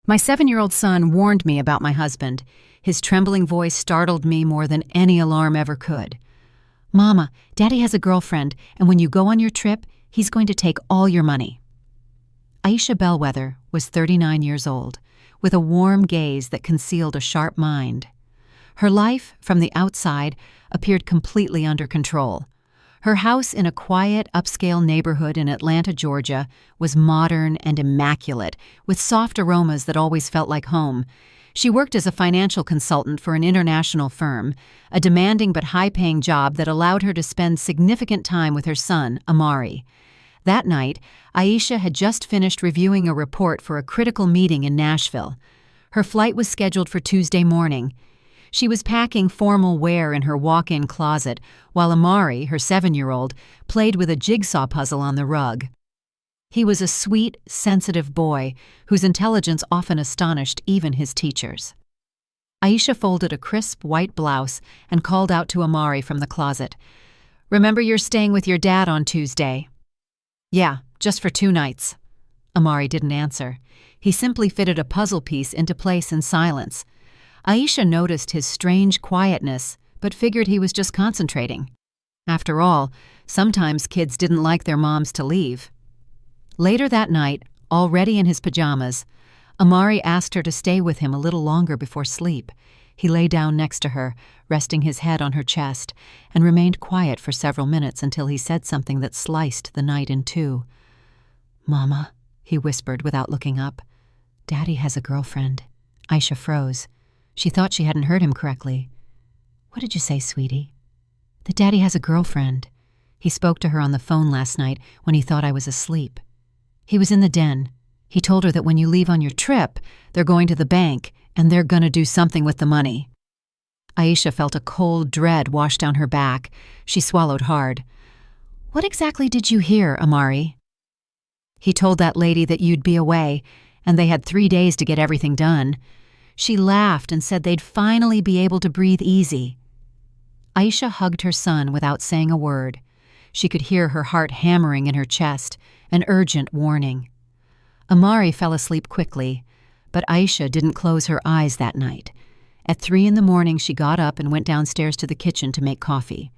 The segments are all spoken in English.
My 7-year-old son warned me about my husband. His trembling voice startled me more than any alarm ever could. Mama, Daddy has a girlfriend, and when you go on your trip, he's going to take all your money. Aisha Bellwether was 39 years old, with a warm gaze that concealed a sharp mind. Her life, from the outside, appeared completely under control. Her house in a quiet, upscale neighborhood in Atlanta, Georgia, was modern and immaculate, with soft aromas that always felt like home. She worked as a financial consultant for an international firm, a demanding but high-paying job that allowed her to spend significant time with her son, Amari. That night, Aisha had just finished reviewing a report for a critical meeting in Nashville. Her flight was scheduled for Tuesday morning. She was packing formal wear in her walk-in closet, while Amari, her 7-year-old, played with a jigsaw puzzle on the rug. He was a sweet, sensitive boy whose intelligence often astonished even his teachers. Aisha folded a crisp white blouse and called out to Amari from the closet, "Remember you're staying with your dad on Tuesday?" "Yeah, just for 2 nights." Amari didn't answer. He simply fitted a puzzle piece into place in silence. Aisha noticed his strange quietness, but figured he was just concentrating. After all, sometimes kids didn't like their moms to leave. Later that night, already in his pajamas, Amari asked her to stay with him a little longer before sleep. He lay down next to her, resting his head on her chest, and remained quiet for several minutes until he said something that sliced the night in two. "Mama," he whispered without looking up. "Daddy has a girlfriend." Aisha froze. She thought she hadn't heard him correctly. "What did you say, sweetie?" "That Daddy has a girlfriend. He spoke to her on the phone last night when he thought I was asleep. He was in the den. He told her that when you leave on your trip, they're going to the bank and they're gonna do something with the money." Aisha felt a cold dread wash down her back. She swallowed hard. "What exactly did you hear, Amari?" "He told that lady that you'd be away, and they had 3 days to get everything done. She laughed and said they'd finally be able to breathe easy." Aisha hugged her son without saying a word. She could hear her heart hammering in her chest, an urgent warning. Amari fell asleep quickly, but Aisha didn't close her eyes that night. At 3 in the morning, she got up and went downstairs to the kitchen to make coffee.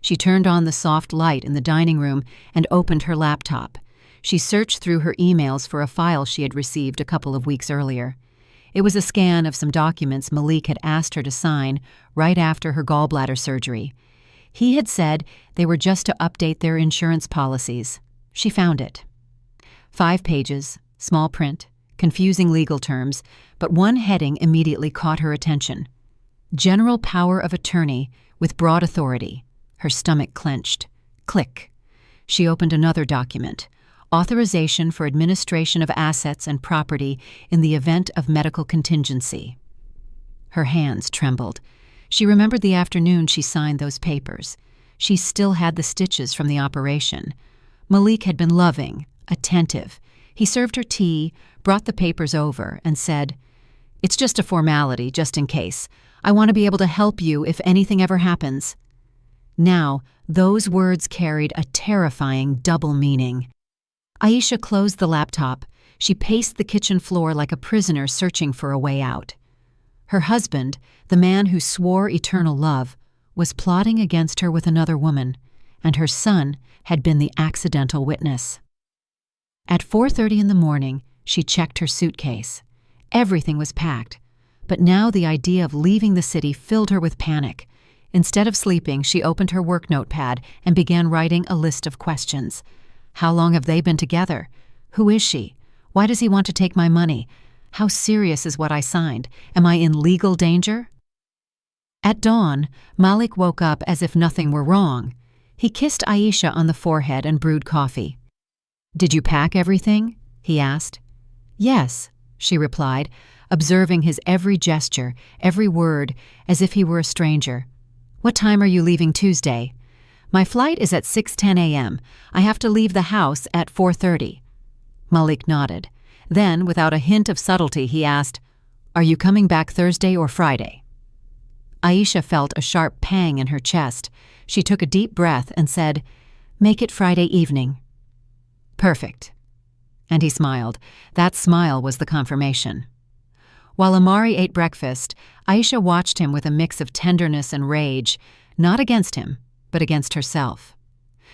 She turned on the soft light in the dining room and opened her laptop. She searched through her emails for a file she had received a couple of weeks earlier. It was a scan of some documents Malik had asked her to sign right after her gallbladder surgery. He had said they were just to update their insurance policies. She found it. 5 pages, small print, confusing legal terms, but one heading immediately caught her attention. General power of attorney with broad authority. Her stomach clenched. Click. She opened another document. Authorization for administration of assets and property in the event of medical contingency. Her hands trembled. She remembered the afternoon she signed those papers. She still had the stitches from the operation. Malik had been loving, attentive. He served her tea, brought the papers over, and said, "It's just a formality, just in case. I want to be able to help you if anything ever happens." Now, those words carried a terrifying double meaning. Aisha closed the laptop. She paced the kitchen floor like a prisoner searching for a way out. Her husband, the man who swore eternal love, was plotting against her with another woman, and her son had been the accidental witness. At 4:30 in the morning, she checked her suitcase. Everything was packed, but now the idea of leaving the city filled her with panic. Instead of sleeping, she opened her work notepad and began writing a list of questions. How long have they been together? Who is she? Why does he want to take my money? How serious is what I signed? Am I in legal danger? At dawn, Malik woke up as if nothing were wrong. He kissed Aisha on the forehead and brewed coffee. "Did you pack everything?" he asked. "Yes," she replied, observing his every gesture, every word, as if he were a stranger. "What time are you leaving Tuesday?" "My flight is at 6:10 a.m. I have to leave the house at 4:30. Malik nodded. Then, without a hint of subtlety, he asked, "Are you coming back Thursday or Friday?" Aisha felt a sharp pang in her chest. She took a deep breath and said, "Make it Friday evening." "Perfect." And he smiled. That smile was the confirmation. While Amari ate breakfast, Aisha watched him with a mix of tenderness and rage, not against him, but against herself.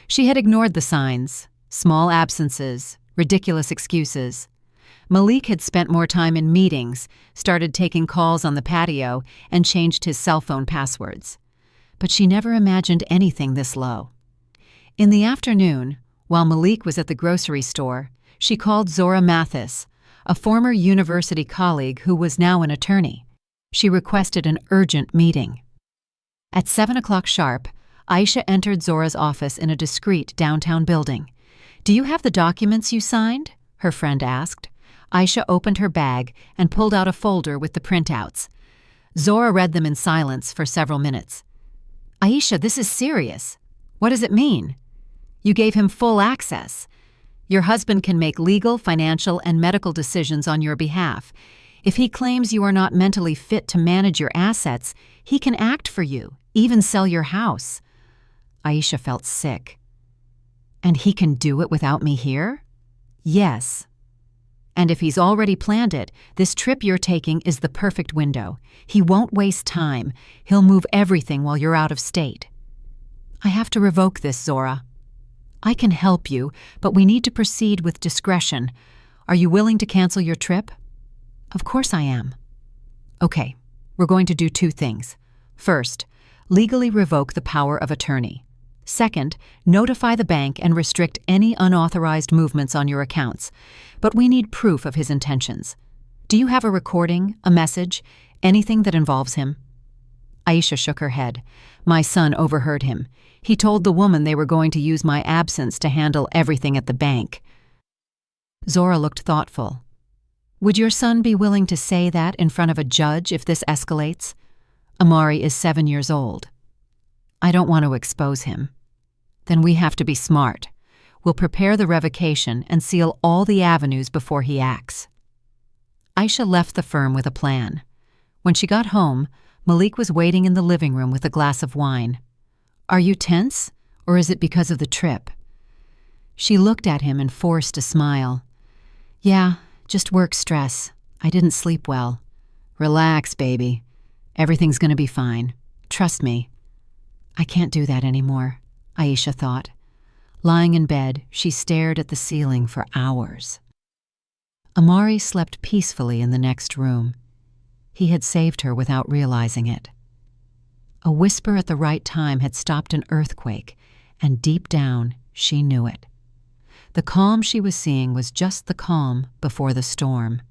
She had ignored the signs, small absences, ridiculous excuses. Malik had spent more time in meetings, started taking calls on the patio, and changed his cell phone passwords. But she never imagined anything this low. In the afternoon, while Malik was at the grocery store, she called Zora Mathis, a former university colleague who was now an attorney. She requested an urgent meeting. At 7 o'clock sharp, Aisha entered Zora's office in a discreet downtown building. "Do you have the documents you signed?" her friend asked. Aisha opened her bag and pulled out a folder with the printouts. Zora read them in silence for several minutes. "Aisha, this is serious. What does it mean?" "You gave him full access. Your husband can make legal, financial, and medical decisions on your behalf. If he claims you are not mentally fit to manage your assets, he can act for you, even sell your house." Aisha felt sick. "And he can do it without me here?" "Yes. And if he's already planned it, this trip you're taking is the perfect window. He won't waste time. He'll move everything while you're out of state." "I have to revoke this, Zora." "I can help you, but we need to proceed with discretion. Are you willing to cancel your trip?" "Of course I am." "Okay, we're going to do two things. First, legally revoke the power of attorney. Second, notify the bank and restrict any unauthorized movements on your accounts. But we need proof of his intentions. Do you have a recording, a message, anything that involves him?" Aisha shook her head. "My son overheard him. He told the woman they were going to use my absence to handle everything at the bank." Zora looked thoughtful. "Would your son be willing to say that in front of a judge if this escalates? Amari is 7 years old." "I don't want to expose him." "Then we have to be smart. We'll prepare the revocation and seal all the avenues before he acts." Aisha left the firm with a plan. When she got home, Malik was waiting in the living room with a glass of wine. "Are you tense, or is it because of the trip?" She looked at him and forced a smile. "Yeah, just work stress. I didn't sleep well." "Relax, baby. Everything's going to be fine. Trust me." "I can't do that anymore," Aisha thought. Lying in bed, she stared at the ceiling for hours. Amari slept peacefully in the next room. He had saved her without realizing it. A whisper at the right time had stopped an earthquake, and deep down, she knew it. The calm she was seeing was just the calm before the storm.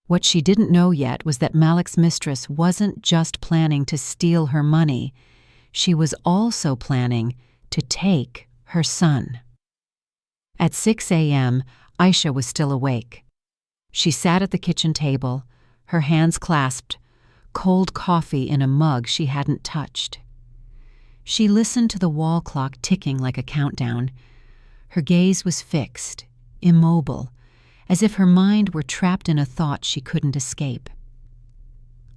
What she didn't know yet was that Malik's mistress wasn't just planning to steal her money. She was also planning to take her son. At 6 a.m., Aisha was still awake. She sat at the kitchen table, her hands clasped, cold coffee in a mug she hadn't touched. She listened to the wall clock ticking like a countdown. Her gaze was fixed, immobile, as if her mind were trapped in a thought she couldn't escape.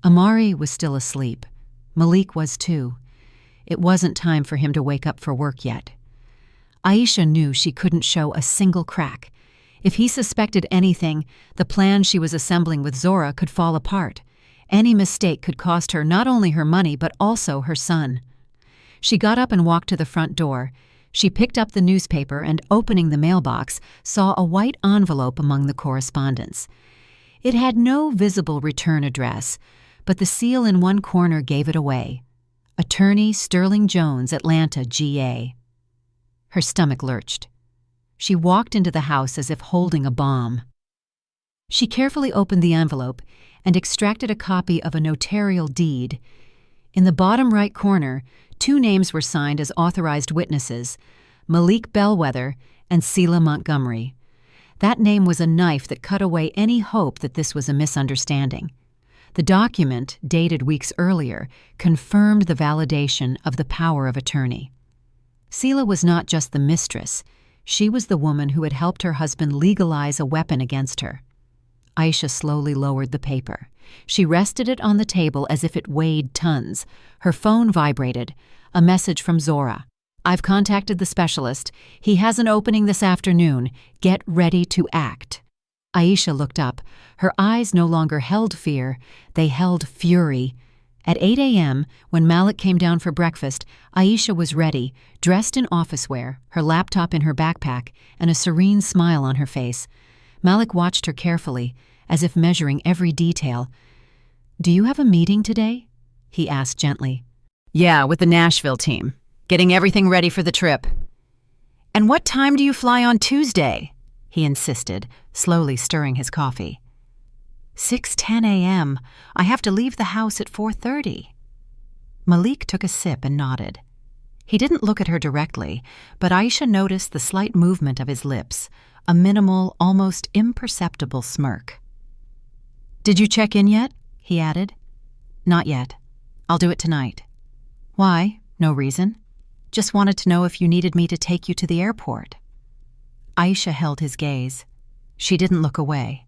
Amari was still asleep. Malik was too. It wasn't time for him to wake up for work yet. Aisha knew she couldn't show a single crack. If he suspected anything, the plan she was assembling with Zora could fall apart. Any mistake could cost her not only her money but also her son. She got up and walked to the front door. She picked up the newspaper and, opening the mailbox, saw a white envelope among the correspondence. It had no visible return address, but the seal in one corner gave it away. Attorney Sterling Jones, Atlanta, GA. Her stomach lurched. She walked into the house as if holding a bomb. She carefully opened the envelope and extracted a copy of a notarial deed. In the bottom right corner, 2 names were signed as authorized witnesses, Malik Bellwether and Selah Montgomery. That name was a knife that cut away any hope that this was a misunderstanding. The document, dated weeks earlier, confirmed the validation of the power of attorney. Selah was not just the mistress. She was the woman who had helped her husband legalize a weapon against her. Aisha slowly lowered the paper. She rested it on the table as if it weighed tons. Her phone vibrated. A message from Zora. "I've contacted the specialist. He has an opening this afternoon. Get ready to act." Aisha looked up. Her eyes no longer held fear, they held fury. At 8 a.m., when Malik came down for breakfast, Aisha was ready, dressed in office wear, her laptop in her backpack, and a serene smile on her face. Malik watched her carefully, as if measuring every detail. "Do you have a meeting today?" he asked gently. "Yeah, with the Nashville team. Getting everything ready for the trip." "And what time do you fly on Tuesday?" he insisted, slowly stirring his coffee. 6:10 a.m. I have to leave the house at 4:30. Malik took a sip and nodded. He didn't look at her directly, but Aisha noticed the slight movement of his lips, a minimal, almost imperceptible smirk. "Did you check in yet?" he added. "Not yet. I'll do it tonight." "Why? No reason. Just wanted to know if you needed me to take you to the airport." Aisha held his gaze. She didn't look away.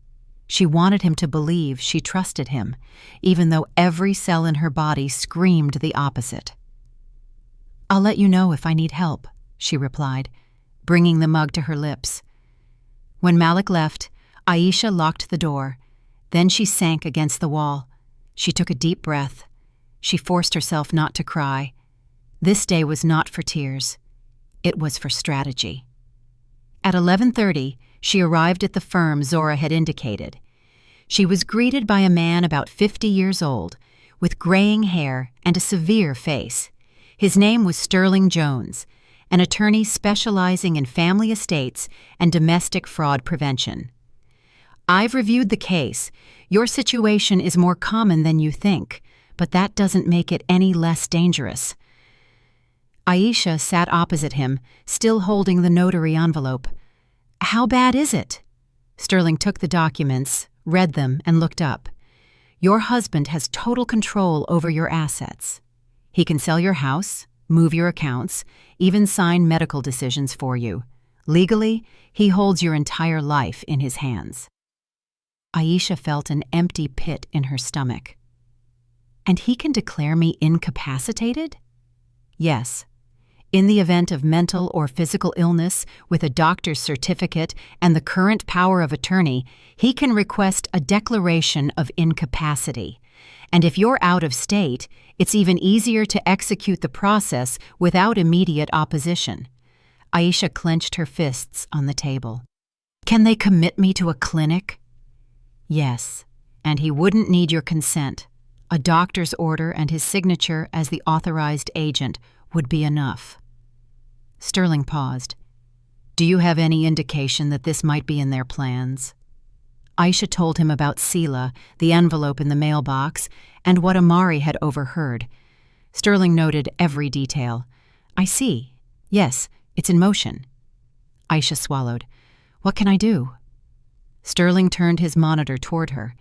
She wanted him to believe she trusted him, even though every cell in her body screamed the opposite. "I'll let you know if I need help," she replied, bringing the mug to her lips. When Malik left, Aisha locked the door. Then she sank against the wall. She took a deep breath. She forced herself not to cry. This day was not for tears. It was for strategy. At 11:30, she arrived at the firm Zora had indicated. She was greeted by a man about 50 years old, with graying hair and a severe face. His name was Sterling Jones, an attorney specializing in family estates and domestic fraud prevention. "I've reviewed the case. Your situation is more common than you think, but that doesn't make it any less dangerous." Aisha sat opposite him, still holding the notary envelope. "How bad is it?" Sterling took the documents, read them, and looked up. "Your husband has total control over your assets. He can sell your house, move your accounts, even sign medical decisions for you. Legally, he holds your entire life in his hands." Aisha felt an empty pit in her stomach. "And he can declare me incapacitated?" "Yes. In the event of mental or physical illness, with a doctor's certificate and the current power of attorney, he can request a declaration of incapacity. And if you're out of state, it's even easier to execute the process without immediate opposition." Aisha clenched her fists on the table. "Can they commit me to a clinic?" "Yes, and he wouldn't need your consent. A doctor's order and his signature as the authorized agent would be enough." Sterling paused. "Do you have any indication that this might be in their plans?" Aisha told him about Sela, the envelope in the mailbox, and what Amari had overheard. Sterling noted every detail. "I see. Yes, it's in motion." Aisha swallowed. "What can I do?" Sterling turned his monitor toward her.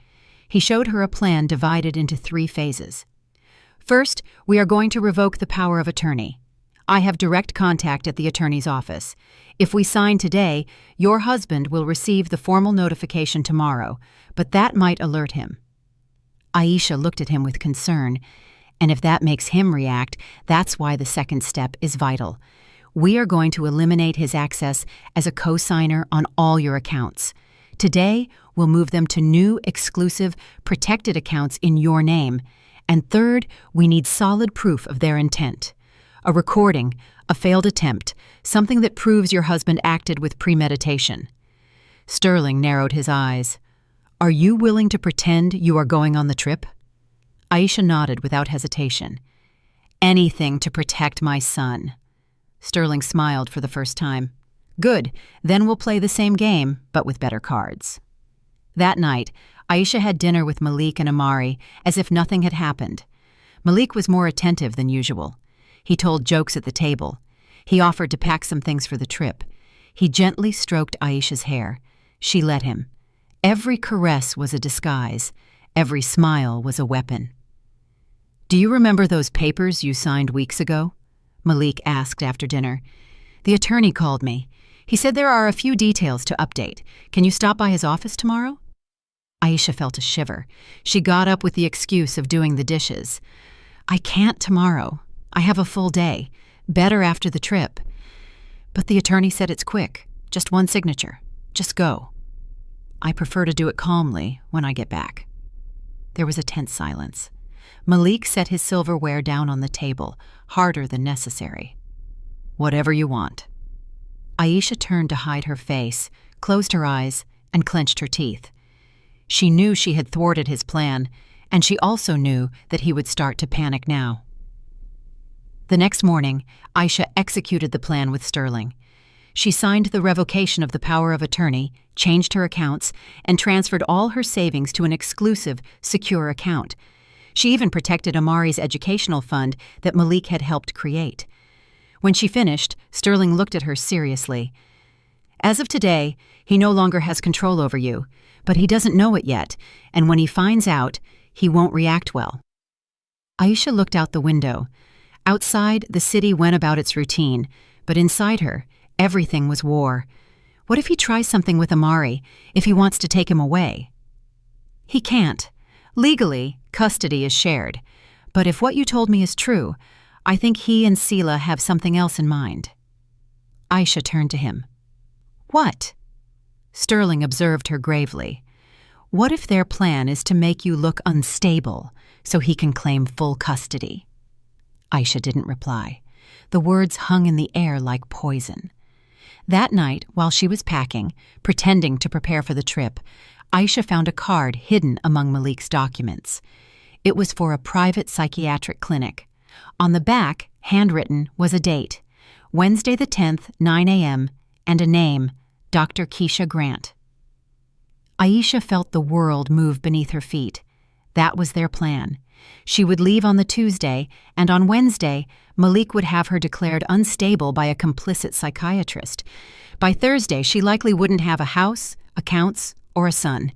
He showed her a plan divided into 3 phases. "First, we are going to revoke the power of attorney. I have direct contact at the attorney's office. If we sign today, your husband will receive the formal notification tomorrow, but that might alert him." Aisha looked at him with concern. "And if that makes him react, that's why the second step is vital. We are going to eliminate his access as a co-signer on all your accounts. Today, we'll move them to new, exclusive, protected accounts in your name. And third, we need solid proof of their intent. A recording, a failed attempt, something that proves your husband acted with premeditation." Sterling narrowed his eyes. "Are you willing to pretend you are going on the trip?" Aisha nodded without hesitation. "Anything to protect my son." Sterling smiled for the first time. "Good, then we'll play the same game, but with better cards." That night, Aisha had dinner with Malik and Amari as if nothing had happened. Malik was more attentive than usual. He told jokes at the table. He offered to pack some things for the trip. He gently stroked Aisha's hair. She let him. Every caress was a disguise. Every smile was a weapon. "Do you remember those papers you signed weeks ago?" Malik asked after dinner. "The attorney called me. He said there are a few details to update. Can you stop by his office tomorrow?" Aisha felt a shiver. She got up with the excuse of doing the dishes. "I can't tomorrow. I have a full day. Better after the trip." "But the attorney said it's quick. Just one signature. Just go." I prefer to do it calmly when I get back." There was a tense silence. Malik set his silverware down on the table, harder than necessary. "Whatever you want." Aisha turned to hide her face, closed her eyes, and clenched her teeth. She knew she had thwarted his plan, and she also knew that he would start to panic now. The next morning, Aisha executed the plan with Sterling. She signed the revocation of the power of attorney, changed her accounts, and transferred all her savings to an exclusive, secure account. She even protected Amari's educational fund that Malik had helped create. When she finished, Sterling looked at her seriously. "As of today, he no longer has control over you, but he doesn't know it yet, and when he finds out, he won't react well." Aisha looked out the window. Outside, the city went about its routine, but inside her, everything was war. What if he tries something with Amari, if he wants to take him away? "He can't. Legally, custody is shared. But if what you told me is true, I think he and Sela have something else in mind." Aisha turned to him. "What?" Sterling observed her gravely. "What if their plan is to make you look unstable so he can claim full custody?" Aisha didn't reply. The words hung in the air like poison. That night, while she was packing, pretending to prepare for the trip, Aisha found a card hidden among Malik's documents. It was for a private psychiatric clinic. On the back, handwritten, was a date, Wednesday the 10th, 9 a.m., and a name, Dr. Keisha Grant. Aisha felt the world move beneath her feet. That was their plan. She would leave on the Tuesday, and on Wednesday, Malik would have her declared unstable by a complicit psychiatrist. By Thursday, she likely wouldn't have a house, accounts, or a son.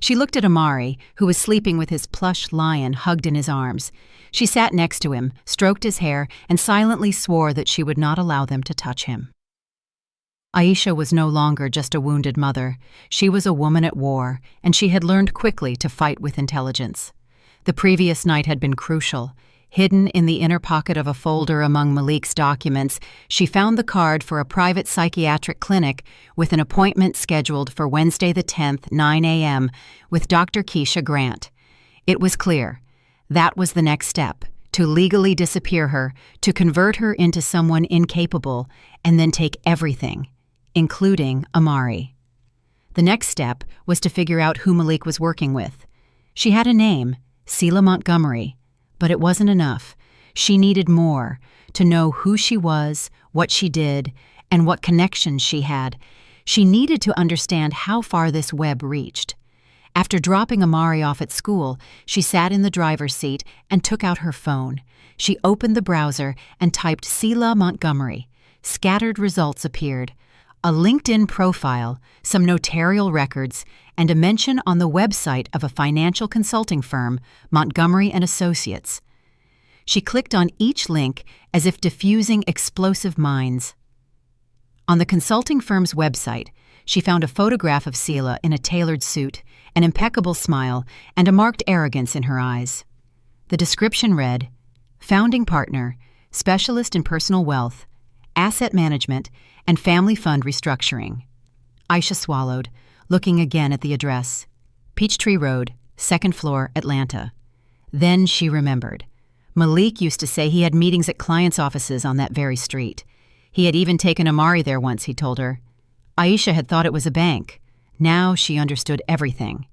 She looked at Amari, who was sleeping with his plush lion hugged in his arms. She sat next to him, stroked his hair, and silently swore that she would not allow them to touch him. Aisha was no longer just a wounded mother. She was a woman at war, and she had learned quickly to fight with intelligence. The previous night had been crucial. Hidden in the inner pocket of a folder among Malik's documents, she found the card for a private psychiatric clinic with an appointment scheduled for Wednesday the 10th, 9 a.m., with Dr. Keisha Grant. It was clear. That was the next step, to legally disappear her, to convert her into someone incapable, and then take everything, including Amari. The next step was to figure out who Malik was working with. She had a name, Sela Montgomery, but it wasn't enough. She needed more, to know who she was, what she did, and what connections she had. She needed to understand how far this web reached. After dropping Amari off at school, she sat in the driver's seat and took out her phone. She opened the browser and typed Sela Montgomery. Scattered results appeared. A LinkedIn profile, some notarial records, and a mention on the website of a financial consulting firm, Montgomery & Associates. She clicked on each link as if diffusing explosive mines. On the consulting firm's website, she found a photograph of Sela in a tailored suit, an impeccable smile, and a marked arrogance in her eyes. The description read, "Founding partner, specialist in personal wealth, asset management, and family fund restructuring." Aisha swallowed, looking again at the address. Peachtree Road, 2nd floor, Atlanta. Then she remembered. Malik used to say he had meetings at clients' offices on that very street. He had even taken Amari there once, he told her. Aisha had thought it was a bank. Now she understood everything.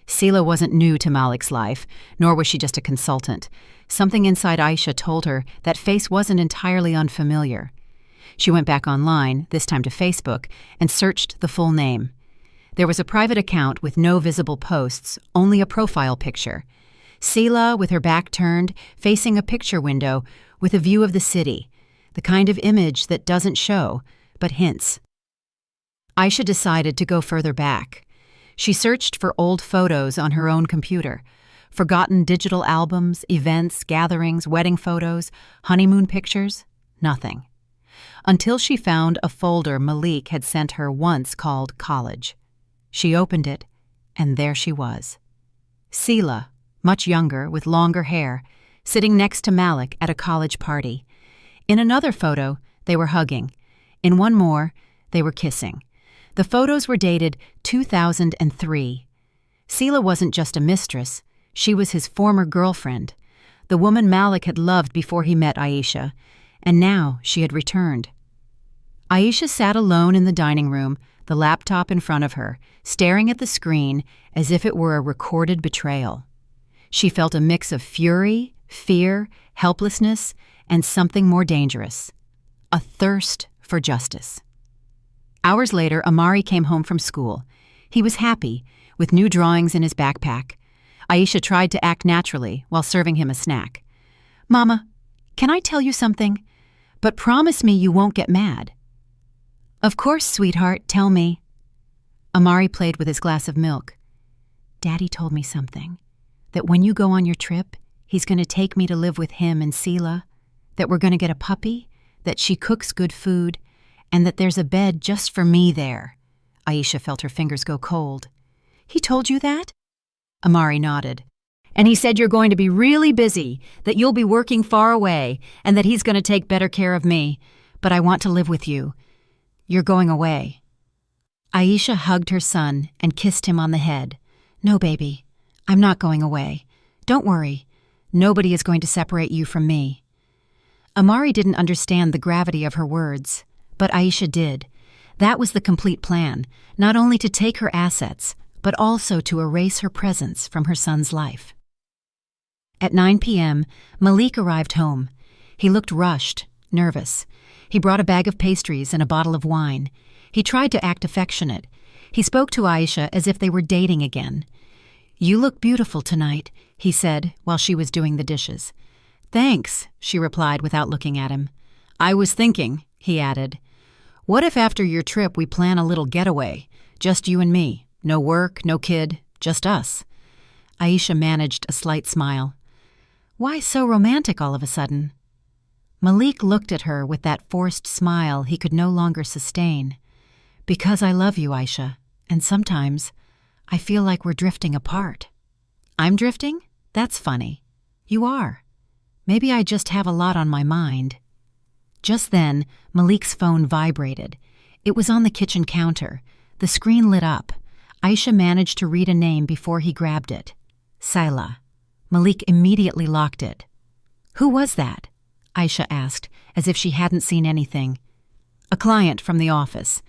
Sela wasn't new to Malik's life, nor was she just a consultant. Something inside Aisha told her that face wasn't entirely unfamiliar. She went back online, this time to Facebook, and searched the full name. There was a private account with no visible posts, only a profile picture. Sela, with her back turned, facing a picture window with a view of the city, the kind of image that doesn't show, but hints. Aisha decided to go further back. She searched for old photos on her own computer, forgotten digital albums, events, gatherings, wedding photos, honeymoon pictures, nothing. Until she found a folder Malik had sent her once called College. She opened it, and there she was. Sela, much younger, with longer hair, sitting next to Malik at a college party. In another photo, they were hugging. In one more, they were kissing. The photos were dated 2003. Sela wasn't just a mistress, she was his former girlfriend, the woman Malik had loved before he met Aisha, and now she had returned. Aisha sat alone in the dining room, the laptop in front of her, staring at the screen as if it were a recorded betrayal. She felt a mix of fury, fear, helplessness, and something more dangerous, a thirst for justice. Hours later, Amari came home from school. He was happy, with new drawings in his backpack. Aisha tried to act naturally while serving him a snack. "Mama, can I tell you something? But promise me you won't get mad." "Of course, sweetheart, tell me." Amari played with his glass of milk. "Daddy told me something. That when you go on your trip, he's going to take me to live with him and Sela. That we're going to get a puppy, that she cooks good food, and that there's a bed just for me there." Aisha felt her fingers go cold. "He told you that?" Amari nodded. "And he said you're going to be really busy, that you'll be working far away, and that he's going to take better care of me. But I want to live with you. You're going away." Aisha hugged her son and kissed him on the head. "No, baby, I'm not going away. Don't worry. Nobody is going to separate you from me." Amari didn't understand the gravity of her words, but Aisha did. That was the complete plan, not only to take her assets, but also to erase her presence from her son's life. At 9 p.m., Malik arrived home. He looked rushed, nervous. He brought a bag of pastries and a bottle of wine. He tried to act affectionate. He spoke to Aisha as if they were dating again. "You look beautiful tonight," he said while she was doing the dishes. "Thanks," she replied without looking at him. "I was thinking," he added, "what if after your trip we plan a little getaway? Just you and me. No work, no kid, just us." Aisha managed a slight smile. "Why so romantic all of a sudden?" Malik looked at her with that forced smile he could no longer sustain. "Because I love you, Aisha, and sometimes I feel like we're drifting apart." "I'm drifting? That's funny." "You are. Maybe I just have a lot on my mind." Just then, Malik's phone vibrated. It was on the kitchen counter. The screen lit up. Aisha managed to read a name before he grabbed it. Sela. Malik immediately locked it. "Who was that?" Aisha asked, as if she hadn't seen anything. "A client from the office."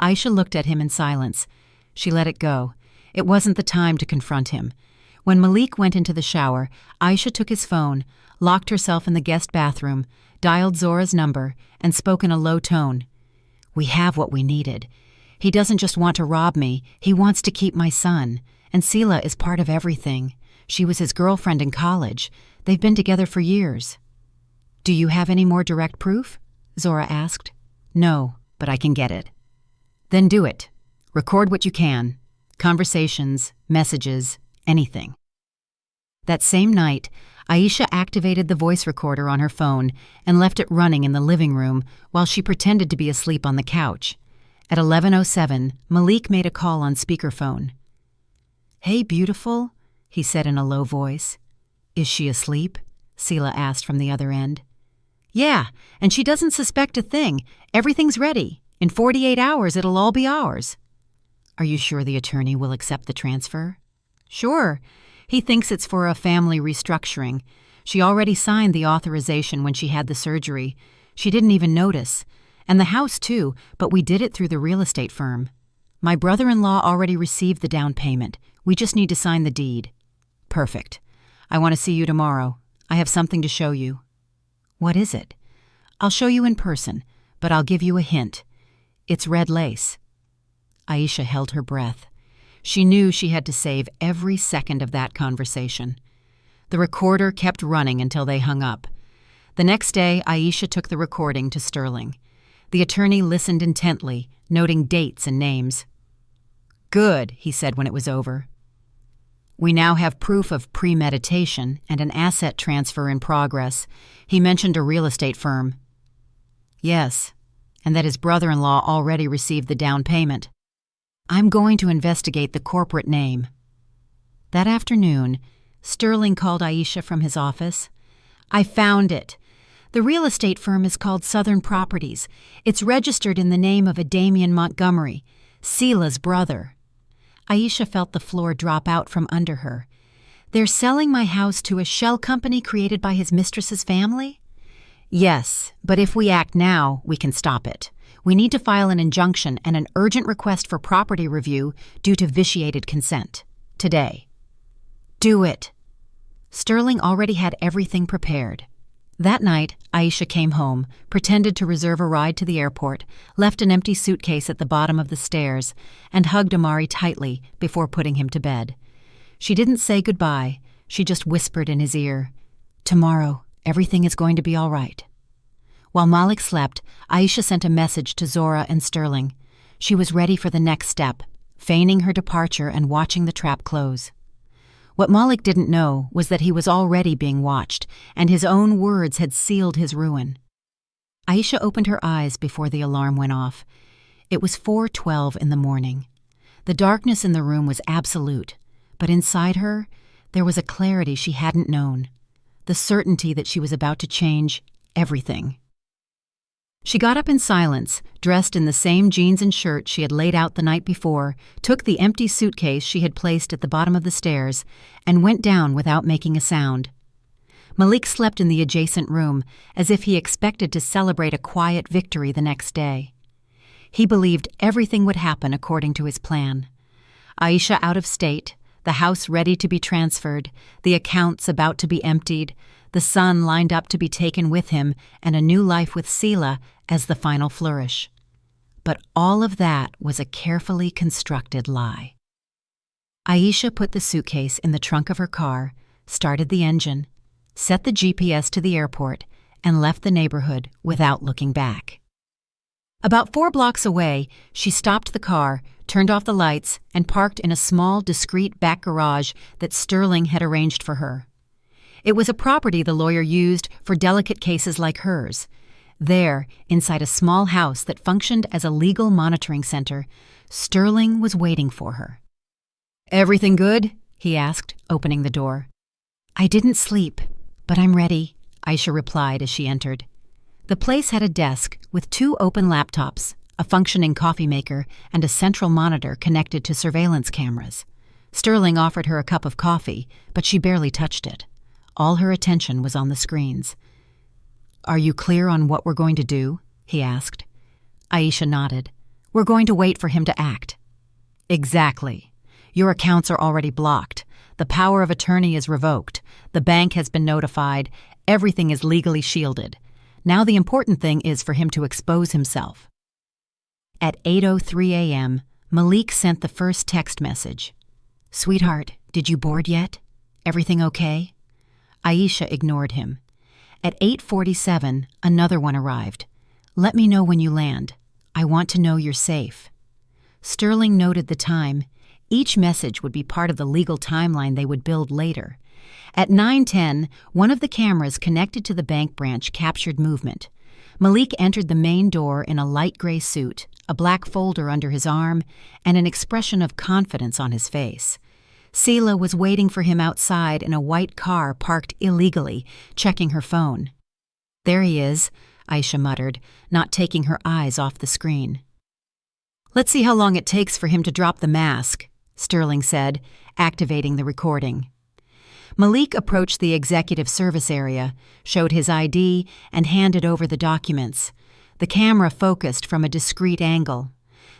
Aisha looked at him in silence. She let it go. It wasn't the time to confront him. When Malik went into the shower, Aisha took his phone, locked herself in the guest bathroom, dialed Zora's number, and spoke in a low tone. "We have what we needed. He doesn't just want to rob me, he wants to keep my son. And Sela is part of everything. She was his girlfriend in college. They've been together for years." "Do you have any more direct proof?" Zora asked. "No, but I can get it." "Then do it. Record what you can. Conversations, messages, anything." That same night, Aisha activated the voice recorder on her phone and left it running in the living room while she pretended to be asleep on the couch. At 11:07, Malik made a call on speakerphone. "Hey, beautiful," he said in a low voice. "Is she asleep?" Sela asked from the other end. "Yeah, and she doesn't suspect a thing. Everything's ready. In 48 hours, it'll all be ours." "Are you sure the attorney will accept the transfer?" "Sure. He thinks it's for a family restructuring. She already signed the authorization when she had the surgery. She didn't even notice. And the house, too, but we did it through the real estate firm. My brother-in-law already received the down payment. We just need to sign the deed." "Perfect. I want to see you tomorrow. I have something to show you." "What is it?" "I'll show you in person, but I'll give you a hint. It's red lace." Aisha held her breath. She knew she had to save every second of that conversation. The recorder kept running until they hung up. The next day, Aisha took the recording to Sterling. The attorney listened intently, noting dates and names. "Good," he said when it was over. "We now have proof of premeditation and an asset transfer in progress." He mentioned a real estate firm. "Yes, and that his brother-in-law already received the down payment. I'm going to investigate the corporate name." That afternoon, Sterling called Aisha from his office. "I found it. The real estate firm is called Southern Properties. It's registered in the name of a Damien Montgomery. Sela's brother. Aisha felt the floor drop out from under her. They're selling my house to a shell company created by his mistress's family? Yes, but if we act now, we can stop it. We need to file an injunction and an urgent request for property review due to vitiated consent. Today. Do it. Sterling already had everything prepared. That night, Aisha came home, pretended to reserve a ride to the airport, left an empty suitcase at the bottom of the stairs, and hugged Amari tightly before putting him to bed. She didn't say goodbye. She just whispered in his ear, "Tomorrow, everything is going to be all right." While Malik slept, Aisha sent a message to Zora and Sterling. She was ready for the next step, feigning her departure and watching the trap close. What Malik didn't know was that he was already being watched, and his own words had sealed his ruin. Aisha opened her eyes before the alarm went off. It was 4:12 in the morning. The darkness in the room was absolute, but inside her, there was a clarity she hadn't known, the certainty that she was about to change everything. She got up in silence, dressed in the same jeans and shirt she had laid out the night before, took the empty suitcase she had placed at the bottom of the stairs, and went down without making a sound. Malik slept in the adjacent room, as if he expected to celebrate a quiet victory the next day. He believed everything would happen according to his plan. Aisha out of state, the house ready to be transferred, the accounts about to be emptied, the son lined up to be taken with him, and a new life with Sela as the final flourish. But all of that was a carefully constructed lie. Aisha put the suitcase in the trunk of her car, started the engine, set the GPS to the airport, and left the neighborhood without looking back. About 4 blocks away, she stopped the car, turned off the lights, and parked in a small, discreet back garage that Sterling had arranged for her. It was a property the lawyer used for delicate cases like hers. There, inside a small house that functioned as a legal monitoring center, Sterling was waiting for her. "Everything good?" he asked, opening the door. "I didn't sleep, but I'm ready," Aisha replied as she entered. The place had a desk with 2 open laptops, a functioning coffee maker, and a central monitor connected to surveillance cameras. Sterling offered her a cup of coffee, but she barely touched it. All her attention was on the screens. "Are you clear on what we're going to do?" he asked. Aisha nodded. "We're going to wait for him to act." "Exactly. Your accounts are already blocked. The power of attorney is revoked. The bank has been notified. Everything is legally shielded. Now the important thing is for him to expose himself." At 8:03 a.m., Malik sent the first text message. "Sweetheart, did you board yet? Everything okay?" Aisha ignored him. At 8:47, another one arrived. "Let me know when you land. I want to know you're safe." Sterling noted the time. Each message would be part of the legal timeline they would build later. At 9:10, one of the cameras connected to the bank branch captured movement. Malik entered the main door in a light gray suit, a black folder under his arm, and an expression of confidence on his face. Sela was waiting for him outside in a white car parked illegally, checking her phone. "There he is," Aisha muttered, not taking her eyes off the screen. "Let's see how long it takes for him to drop the mask," Sterling said, activating the recording. Malik approached the executive service area, showed his ID, and handed over the documents. The camera focused from a discreet angle.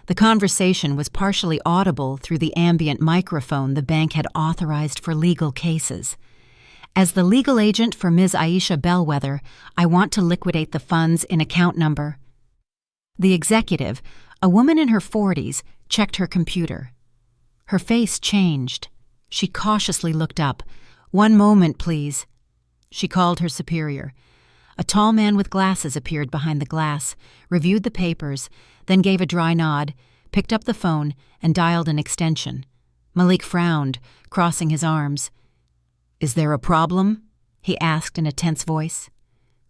The conversation was partially audible through the ambient microphone the bank had authorized for legal cases. "As the legal agent for Ms. Aisha Bellwether, I want to liquidate the funds in account number." The executive, a woman in her 40s, checked her computer. Her face changed. She cautiously looked up. "1 moment, please." She called her superior. A tall man with glasses appeared behind the glass, reviewed the papers, then gave a dry nod, picked up the phone, and dialed an extension. Malik frowned, crossing his arms. "Is there a problem?" he asked in a tense voice.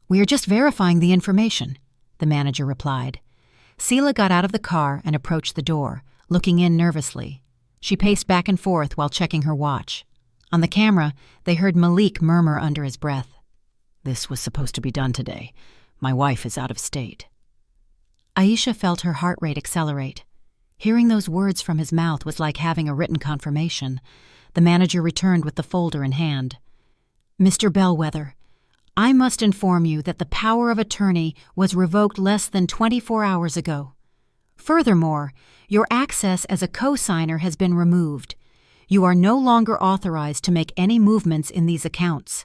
"We are just verifying the information," the manager replied. Sela got out of the car and approached the door, looking in nervously. She paced back and forth while checking her watch. On the camera, they heard Malik murmur under his breath, "This was supposed to be done today. My wife is out of state." Aisha felt her heart rate accelerate. Hearing those words from his mouth was like having a written confirmation. The manager returned with the folder in hand. "Mr. Bellwether, I must inform you that the power of attorney was revoked less than 24 hours ago. Furthermore, your access as a co-signer has been removed. You are no longer authorized to make any movements in these accounts."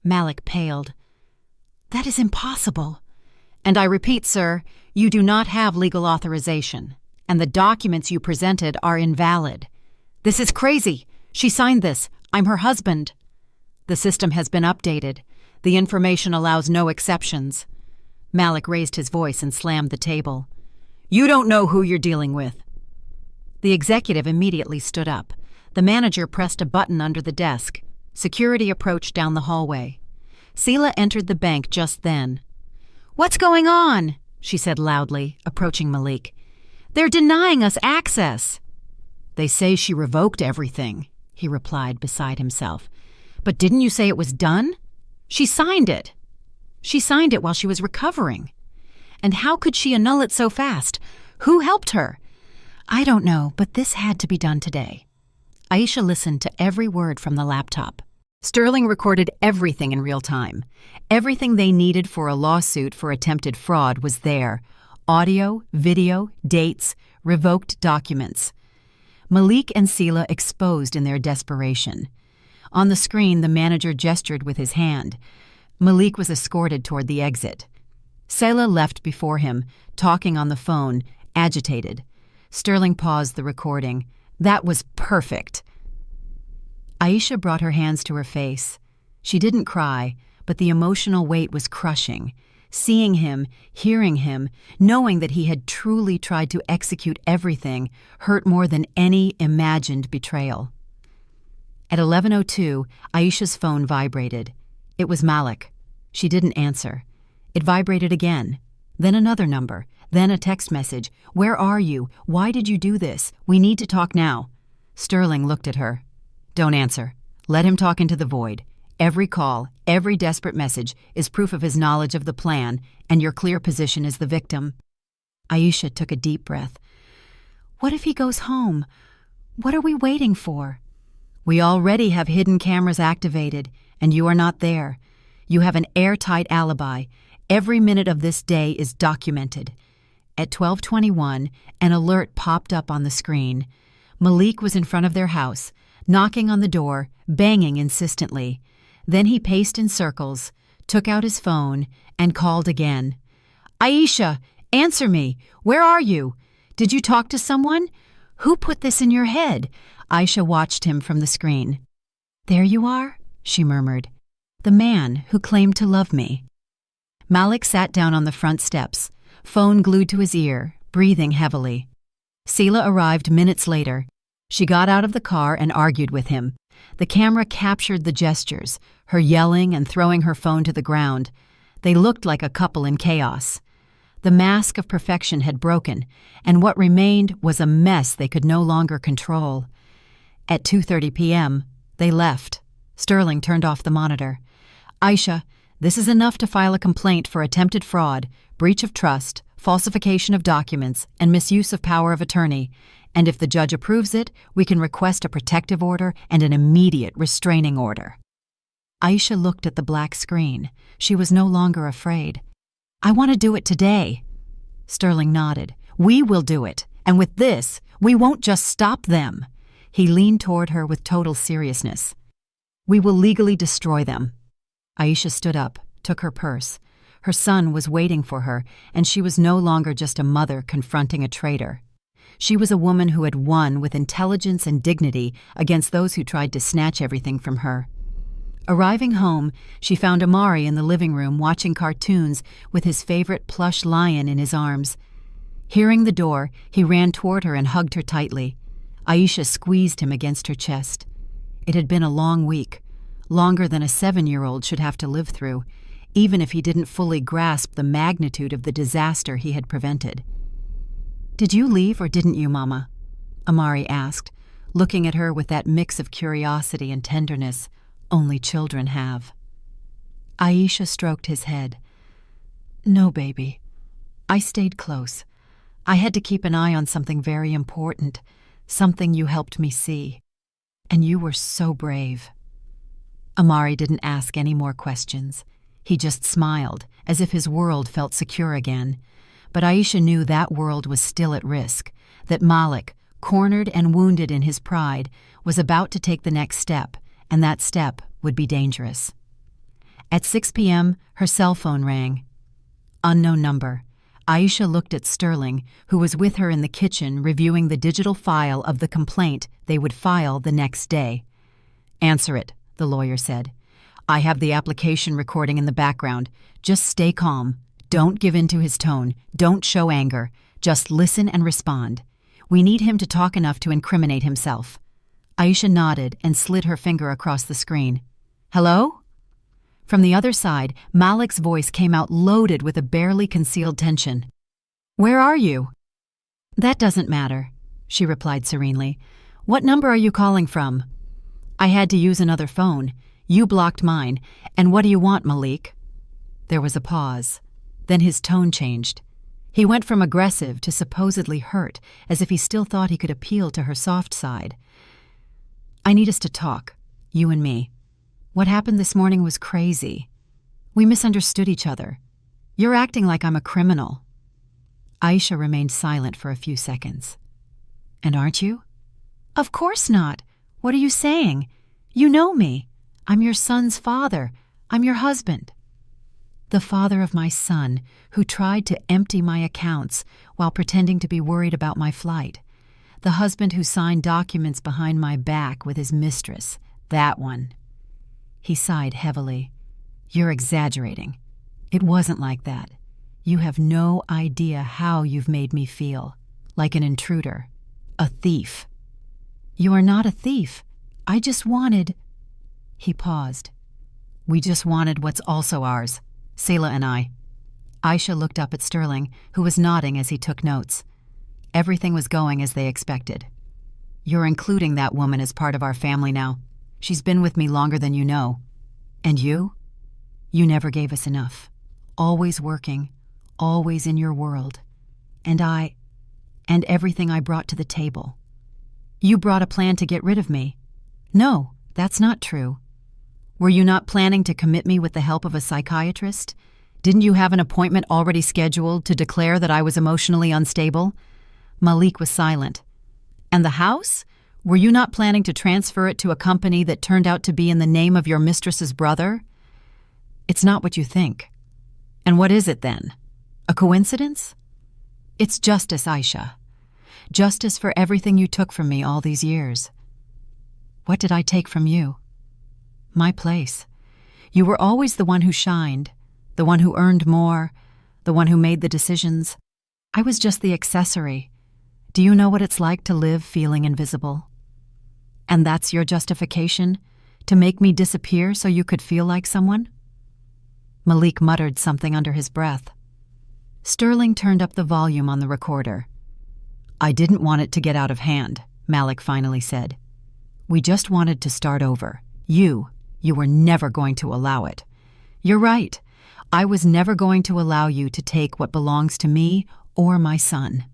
Malik paled. "That is impossible." "And I repeat, sir, you do not have legal authorization, and the documents you presented are invalid." "This is crazy. She signed this. I'm her husband." "The system has been updated. The information allows no exceptions." Malik raised his voice and slammed the table. "You don't know who you're dealing with." The executive immediately stood up. The manager pressed a button under the desk. Security approached down the hallway. Seela entered the bank just then. "What's going on?" she said loudly, approaching Malik. "They're denying us access." "They say she revoked everything," he replied beside himself. "But didn't you say it was done? She signed it. She signed it while she was recovering. And how could she annul it so fast? Who helped her?" "I don't know, but this had to be done today." Aisha listened to every word from the laptop. Sterling recorded everything in real time. Everything they needed for a lawsuit for attempted fraud was there. Audio, video, dates, revoked documents. Malik and Seela exposed in their desperation. On the screen, the manager gestured with his hand. Malik was escorted toward the exit. Seela left before him, talking on the phone, agitated. Sterling paused the recording. "That was perfect." Aisha brought her hands to her face. She didn't cry, but the emotional weight was crushing. Seeing him, hearing him, knowing that he had truly tried to execute everything hurt more than any imagined betrayal. At 11:02, Aisha's phone vibrated. It was Malik. She didn't answer. It vibrated again. Then another number. Then a text message. "Where are you? Why did you do this? We need to talk now." Sterling looked at her. "Don't answer. Let him talk into the void. Every call, every desperate message is proof of his knowledge of the plan and your clear position as the victim." Aisha took a deep breath. "What if he goes home? What are we waiting for?" "We already have hidden cameras activated, and you are not there. You have an airtight alibi. Every minute of this day is documented." At 12:21, an alert popped up on the screen. Malik was in front of their house, knocking on the door, banging insistently. Then he paced in circles, took out his phone, and called again. "Aisha, answer me! Where are you? Did you talk to someone? Who put this in your head?" Aisha watched him from the screen. "There you are," she murmured. "The man who claimed to love me." Malik sat down on the front steps, phone glued to his ear, breathing heavily. Seela arrived minutes later. She got out of the car and argued with him. The camera captured the gestures, her yelling and throwing her phone to the ground. They looked like a couple in chaos. The mask of perfection had broken, and what remained was a mess they could no longer control. At 2:30 p.m., they left. Sterling turned off the monitor. "Aisha, this is enough to file a complaint for attempted fraud, breach of trust, falsification of documents, and misuse of power of attorney. And if the judge approves it, we can request a protective order and an immediate restraining order." Aisha looked at the black screen. She was no longer afraid. "I want to do it today." Sterling nodded. "We will do it. And with this, we won't just stop them." He leaned toward her with total seriousness. "We will legally destroy them." Aisha stood up, took her purse. Her son was waiting for her, and she was no longer just a mother confronting a traitor. She was a woman who had won with intelligence and dignity against those who tried to snatch everything from her. Arriving home, she found Amari in the living room watching cartoons with his favorite plush lion in his arms. Hearing the door, he ran toward her and hugged her tightly. Aisha squeezed him against her chest. It had been a long week, longer than a 7-year-old should have to live through, even if he didn't fully grasp the magnitude of the disaster he had prevented. "Did you leave or didn't you, Mama?" Amari asked, looking at her with that mix of curiosity and tenderness only children have. Aisha stroked his head. "No, baby. I stayed close. I had to keep an eye on something very important, something you helped me see. And you were so brave." Amari didn't ask any more questions. He just smiled, as if his world felt secure again. But Aisha knew that world was still at risk, that Malik, cornered and wounded in his pride, was about to take the next step, and that step would be dangerous. At 6 p.m., her cell phone rang. Unknown number. Aisha looked at Sterling, who was with her in the kitchen reviewing the digital file of the complaint they would file the next day. "Answer it," the lawyer said. "I have the application recording in the background. Just stay calm. Don't give in to his tone. Don't show anger. Just listen and respond. We need him to talk enough to incriminate himself." Aisha nodded and slid her finger across the screen. "Hello?" From the other side, Malik's voice came out loaded with a barely concealed tension. "Where are you?" "That doesn't matter," she replied serenely. "What number are you calling from?" "I had to use another phone. You blocked mine. And what do you want, Malik?" There was a pause. Then his tone changed. He went from aggressive to supposedly hurt, as if he still thought he could appeal to her soft side. "I need us to talk, you and me. What happened this morning was crazy. We misunderstood each other. You're acting like I'm a criminal." Aisha remained silent for a few seconds. "And aren't you?" "Of course not. What are you saying? You know me. I'm your son's father. I'm your husband." "The father of my son, who tried to empty my accounts while pretending to be worried about my flight. The husband who signed documents behind my back with his mistress. That one." He sighed heavily. "You're exaggerating. It wasn't like that. You have no idea how you've made me feel. Like an intruder. A thief." "You are not a thief. I just wanted—" He paused. "We just wanted what's also ours, Selah and I." Aisha looked up at Sterling, who was nodding as he took notes. Everything was going as they expected. "You're including that woman as part of our family now. She's been with me longer than you know. And you? You never gave us enough. Always working, always in your world. And everything I brought to the table. You brought a plan to get rid of me. No, that's not true. Were you not planning to commit me with the help of a psychiatrist? Didn't you have an appointment already scheduled to declare that I was emotionally unstable?" Malik was silent. "And the house? Were you not planning to transfer it to a company that turned out to be in the name of your mistress's brother?" "It's not what you think." "And what is it then? A coincidence?" "It's justice, Aisha. Justice for everything you took from me all these years." "What did I take from you?" "My place. You were always the one who shined, the one who earned more, the one who made the decisions. I was just the accessory. Do you know what it's like to live feeling invisible? And that's your justification? To make me disappear so you could feel like someone?" Malik muttered something under his breath. Sterling turned up the volume on the recorder. "I didn't want it to get out of hand," Malik finally said. "We just wanted to start over. You were never going to allow it. You're right. I was never going to allow you to take what belongs to me or my son."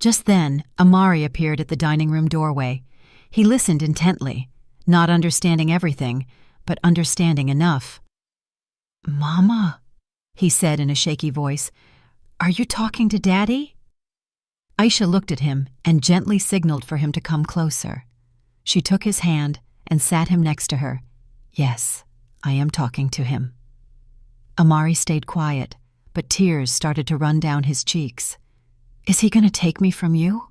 Just then, Amari appeared at the dining room doorway. He listened intently, not understanding everything, but understanding enough. "Mama," he said in a shaky voice, "are you talking to Daddy?" Aisha looked at him and gently signaled for him to come closer. She took his hand and sat him next to her. "Yes, I am talking to him." Amari stayed quiet, but tears started to run down his cheeks. "Is he going to take me from you?"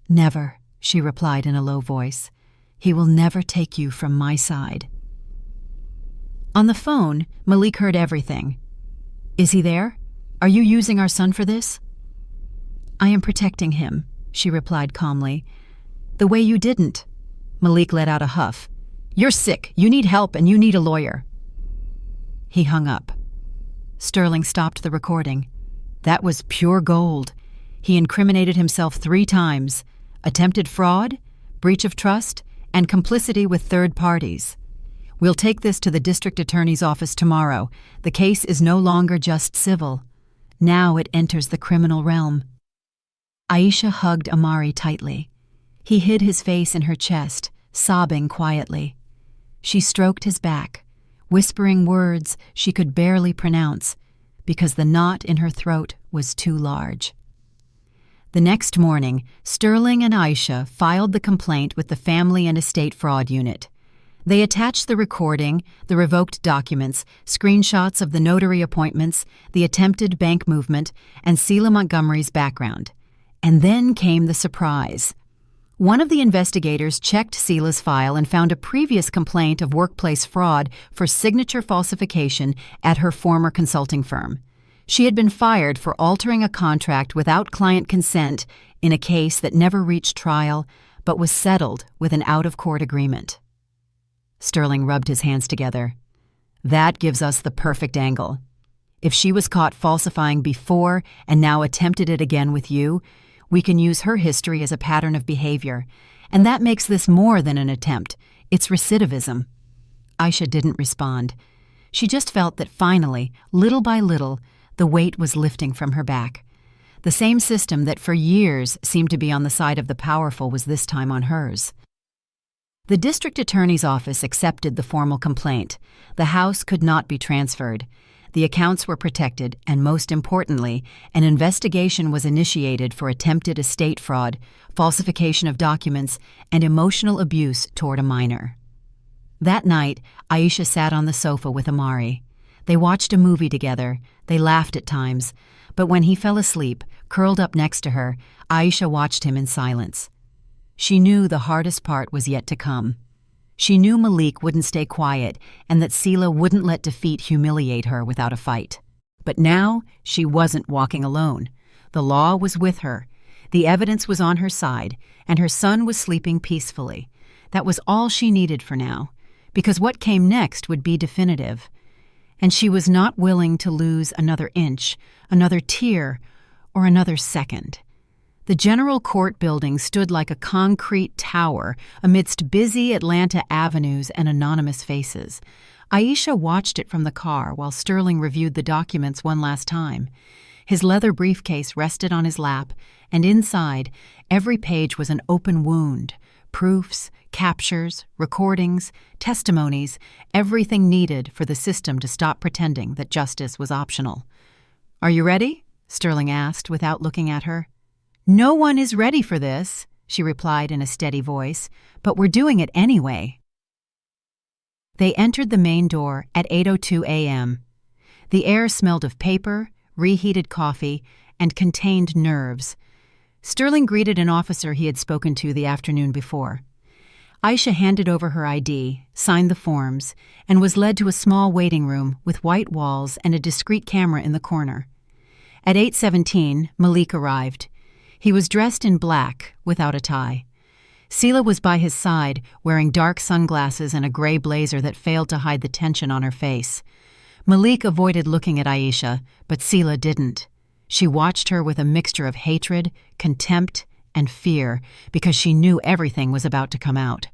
"Never," she replied in a low voice. "He will never take you from my side." On the phone, Malik heard everything. "Is he there? Are you using our son for this?" "I am protecting him," she replied calmly. "The way you didn't." Malik let out a huff. "You're sick, you need help, and you need a lawyer." He hung up. Sterling stopped the recording. That was pure gold. He incriminated himself 3 times: attempted fraud, breach of trust, and complicity with third parties. "We'll take this to the district attorney's office tomorrow. The case is no longer just civil. Now it enters the criminal realm." Aisha hugged Amari tightly. He hid his face in her chest, sobbing quietly. She stroked his back, whispering words she could barely pronounce because the knot in her throat was too large. The next morning, Sterling and Aisha filed the complaint with the Family and Estate Fraud Unit. They attached the recording, the revoked documents, screenshots of the notary appointments, the attempted bank movement, and Selah Montgomery's background. And then came the surprise. One of the investigators checked Selah's file and found a previous complaint of workplace fraud for signature falsification at her former consulting firm. She had been fired for altering a contract without client consent in a case that never reached trial but was settled with an out-of-court agreement. Sterling rubbed his hands together. That gives us the perfect angle. If she was caught falsifying before and now attempted it again with you, we can use her history as a pattern of behavior, and that makes this more than an attempt. It's recidivism. Aisha didn't respond. She just felt that finally, little by little, the weight was lifting from her back. The same system that for years seemed to be on the side of the powerful was this time on hers. The district attorney's office accepted the formal complaint. The house could not be transferred. The accounts were protected, and most importantly, an investigation was initiated for attempted estate fraud, falsification of documents, and emotional abuse toward a minor. That night, Aisha sat on the sofa with Amari. They watched a movie together. They laughed at times. But when he fell asleep, curled up next to her, Aisha watched him in silence. She knew the hardest part was yet to come. She knew Malik wouldn't stay quiet and that Selah wouldn't let defeat humiliate her without a fight. But now she wasn't walking alone. The law was with her. The evidence was on her side, and her son was sleeping peacefully. That was all she needed for now, because what came next would be definitive. And she was not willing to lose another inch, another tear, or another second. The General Court building stood like a concrete tower amidst busy Atlanta avenues and anonymous faces. Aisha watched it from the car while Sterling reviewed the documents one last time. His leather briefcase rested on his lap, and inside, every page was an open wound. Proofs, captures, recordings, testimonies, everything needed for the system to stop pretending that justice was optional. "Are you ready?" Sterling asked without looking at her. "No one is ready for this," she replied in a steady voice, "but we're doing it anyway." They entered the main door at 8:02 a.m. The air smelled of paper, reheated coffee, and contained nerves. Sterling greeted an officer he had spoken to the afternoon before. Aisha handed over her ID, signed the forms, and was led to a small waiting room with white walls and a discreet camera in the corner. At 8:17, Malik arrived. He was dressed in black, without a tie. Selah was by his side, wearing dark sunglasses and a gray blazer that failed to hide the tension on her face. Malik avoided looking at Aisha, but Selah didn't. She watched her with a mixture of hatred, contempt, and fear because she knew everything was about to come out.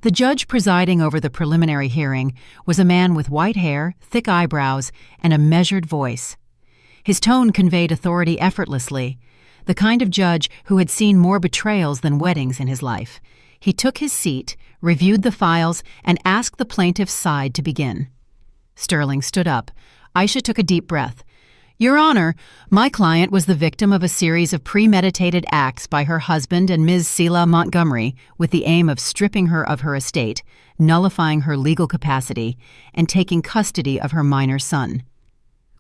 The judge presiding over the preliminary hearing was a man with white hair, thick eyebrows, and a measured voice. His tone conveyed authority effortlessly, the kind of judge who had seen more betrayals than weddings in his life. He took his seat, reviewed the files, and asked the plaintiff's side to begin. Sterling stood up. Aisha took a deep breath. "Your Honor, my client was the victim of a series of premeditated acts by her husband and Ms. Selah Montgomery with the aim of stripping her of her estate, nullifying her legal capacity, and taking custody of her minor son.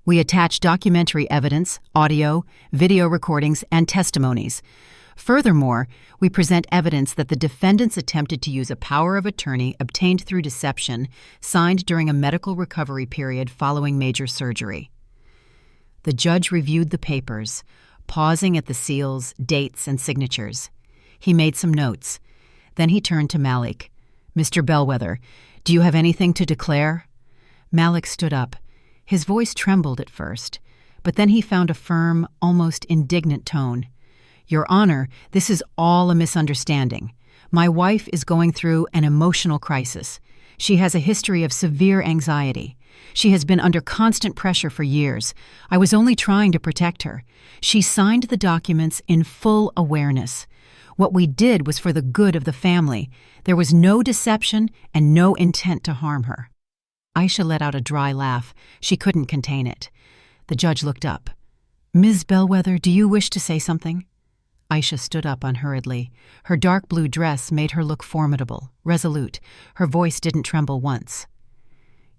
We attach documentary evidence, audio, video recordings, and testimonies. Furthermore, we present evidence that the defendants attempted to use a power of attorney obtained through deception, signed during a medical recovery period following major surgery." The judge reviewed the papers, pausing at the seals, dates, and signatures. He made some notes. Then he turned to Malik. "Mr. Bellwether, do you have anything to declare?" Malik stood up. His voice trembled at first, but then he found a firm, almost indignant tone. "Your Honor, this is all a misunderstanding. My wife is going through an emotional crisis. She has a history of severe anxiety. She has been under constant pressure for years. I was only trying to protect her. She signed the documents in full awareness. What we did was for the good of the family. There was no deception and no intent to harm her." Aisha let out a dry laugh. She couldn't contain it. The judge looked up. "Ms. Bellwether, do you wish to say something?" Aisha stood up unhurriedly. Her dark blue dress made her look formidable, resolute. Her voice didn't tremble once.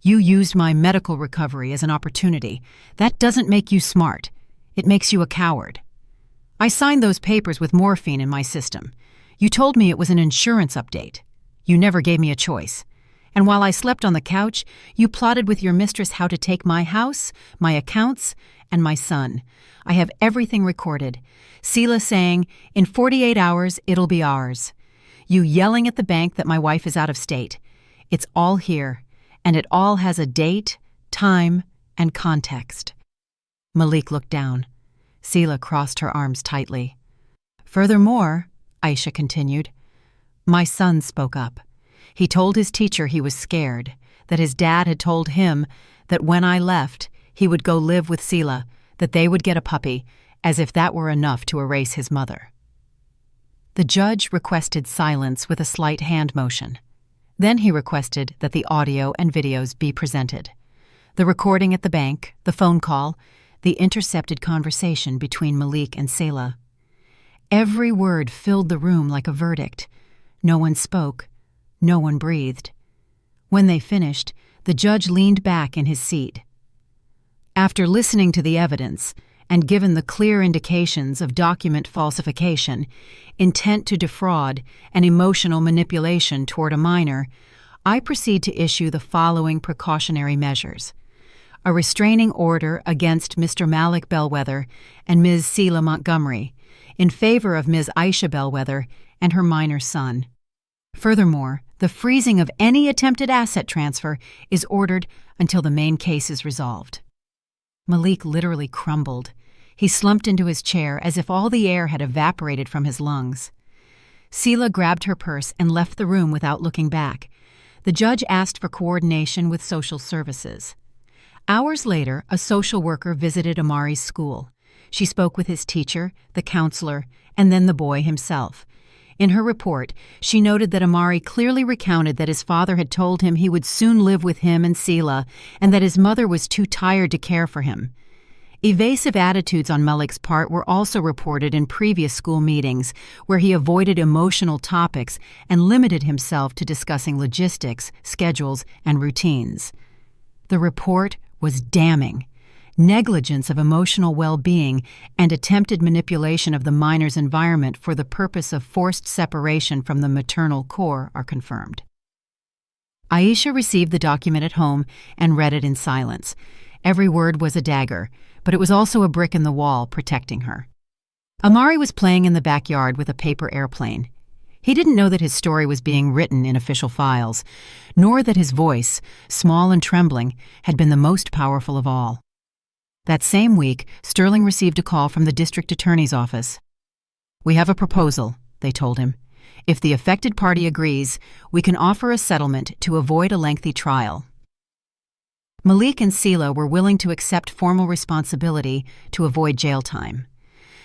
"You used my medical recovery as an opportunity. That doesn't make you smart. It makes you a coward. I signed those papers with morphine in my system. You told me it was an insurance update. You never gave me a choice. And while I slept on the couch, you plotted with your mistress how to take my house, my accounts, and my son. I have everything recorded. Sela saying, 'In 48 hours, it'll be ours.' You yelling at the bank that my wife is out of state. It's all here, and it all has a date, time, and context." Malik looked down. Sela crossed her arms tightly. "Furthermore," Aisha continued, "my son spoke up. He told his teacher he was scared, that his dad had told him that when I left, he would go live with Sela, that they would get a puppy, as if that were enough to erase his mother." The judge requested silence with a slight hand motion. Then he requested that the audio and videos be presented. The recording at the bank, the phone call, the intercepted conversation between Malik and Sela. Every word filled the room like a verdict. No one spoke. No one breathed. When they finished, the judge leaned back in his seat. After listening to the evidence, and given the clear indications of document falsification, intent to defraud, and emotional manipulation toward a minor, I proceed to issue the following precautionary measures. A restraining order against Mr. Malik Bellwether and Ms. Sela Montgomery, in favor of Ms. Aisha Bellwether and her minor son. Furthermore, the freezing of any attempted asset transfer is ordered until the main case is resolved. Malik literally crumbled. He slumped into his chair as if all the air had evaporated from his lungs. Sela grabbed her purse and left the room without looking back. The judge asked for coordination with social services. Hours later, a social worker visited Amari's school. She spoke with his teacher, the counselor, and then the boy himself. In her report, she noted that Amari clearly recounted that his father had told him he would soon live with him and Sela, and that his mother was too tired to care for him. Evasive attitudes on Malik's part were also reported in previous school meetings, where he avoided emotional topics and limited himself to discussing logistics, schedules, and routines. The report was damning. Negligence of emotional well-being and attempted manipulation of the minor's environment for the purpose of forced separation from the maternal core are confirmed. Aisha received the document at home and read it in silence. Every word was a dagger, but it was also a brick in the wall protecting her. Amari was playing in the backyard with a paper airplane. He didn't know that his story was being written in official files, nor that his voice, small and trembling, had been the most powerful of all. That same week, Sterling received a call from the district attorney's office. "We have a proposal," they told him. "If the affected party agrees, we can offer a settlement to avoid a lengthy trial." Malik and Sela were willing to accept formal responsibility to avoid jail time.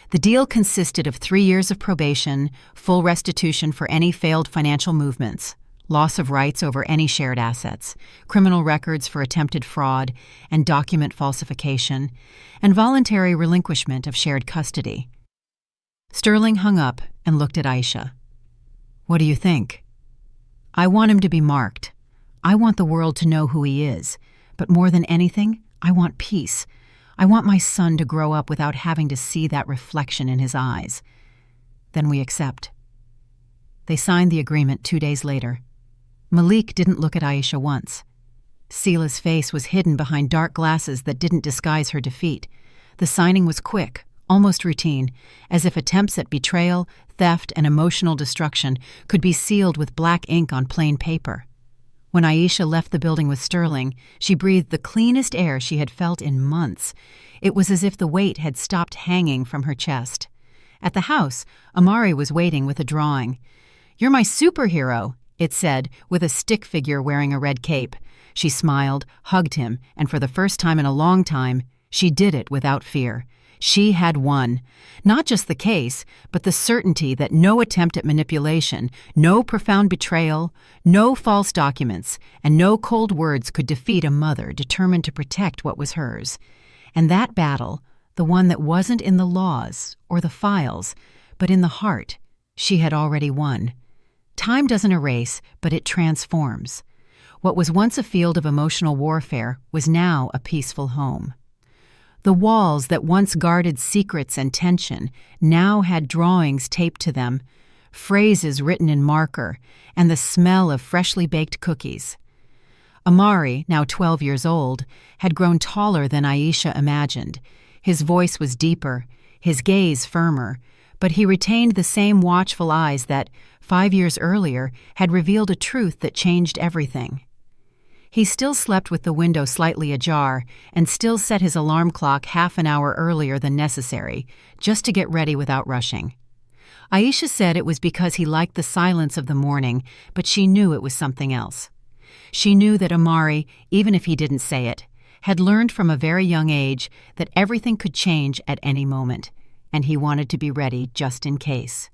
The deal consisted of 3 years of probation, full restitution for any failed financial movements, loss of rights over any shared assets, criminal records for attempted fraud and document falsification, and voluntary relinquishment of shared custody. Sterling hung up and looked at Aisha. "What do you think?" "I want him to be marked. I want the world to know who he is. But more than anything, I want peace. I want my son to grow up without having to see that reflection in his eyes." "Then we accept." They signed the agreement 2 days later. Malik didn't look at Aisha once. Sela's face was hidden behind dark glasses that didn't disguise her defeat. The signing was quick, almost routine, as if attempts at betrayal, theft, and emotional destruction could be sealed with black ink on plain paper. When Aisha left the building with Sterling, she breathed the cleanest air she had felt in months. It was as if the weight had stopped hanging from her chest. At the house, Amari was waiting with a drawing. "You're my superhero," it said, with a stick figure wearing a red cape. She smiled, hugged him, and for the first time in a long time, she did it without fear. She had won. Not just the case, but the certainty that no attempt at manipulation, no profound betrayal, no false documents, and no cold words could defeat a mother determined to protect what was hers. And that battle, the one that wasn't in the laws or the files, but in the heart, she had already won. Time doesn't erase, but it transforms. What was once a field of emotional warfare was now a peaceful home. The walls that once guarded secrets and tension now had drawings taped to them, phrases written in marker, and the smell of freshly baked cookies. Amari, now 12 years old, had grown taller than Aisha imagined. His voice was deeper, his gaze firmer, but he retained the same watchful eyes that, 5 years earlier, had revealed a truth that changed everything. He still slept with the window slightly ajar and still set his alarm clock half an hour earlier than necessary, just to get ready without rushing. Aisha said it was because he liked the silence of the morning, but she knew it was something else. She knew that Amari, even if he didn't say it, had learned from a very young age that everything could change at any moment, and he wanted to be ready just in case.